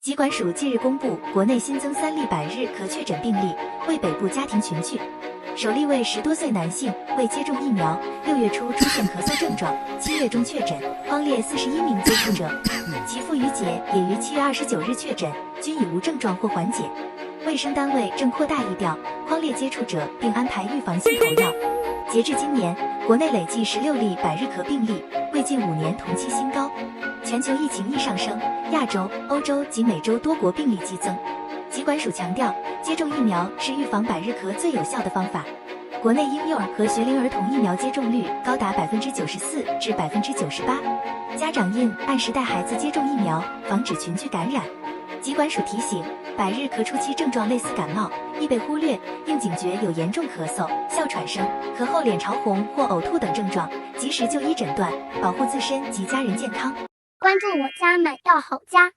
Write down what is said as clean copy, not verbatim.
疾管署近日公布，国内新增3例百日可确诊病例，为北部家庭群聚。首例为10多岁男性，未接种疫苗，6月初出现咳嗽症状，7月中确诊，匡列41名接触者。其父于姐也于7月29日确诊，均已无症状或缓解。卫生单位正扩大疫调，匡列接触者，并安排预防性投药。截至今年，国内累计16例百日咳病例，为近5年同期新高。全球疫情亦上升，亚洲、欧洲及美洲多国病例激增。疾管署强调，接种疫苗是预防百日咳最有效的方法。国内婴幼儿和学龄儿童疫苗接种率高达94%至98%，家长应按时带孩子接种疫苗，防止群聚感染。疾管署提醒，百日咳初期症状类似感冒，易被忽略，应警觉有严重咳嗽、哮喘声、咳后脸潮红或呕吐等症状，及时就医诊断，保护自身及家人健康。关注我家买到好家。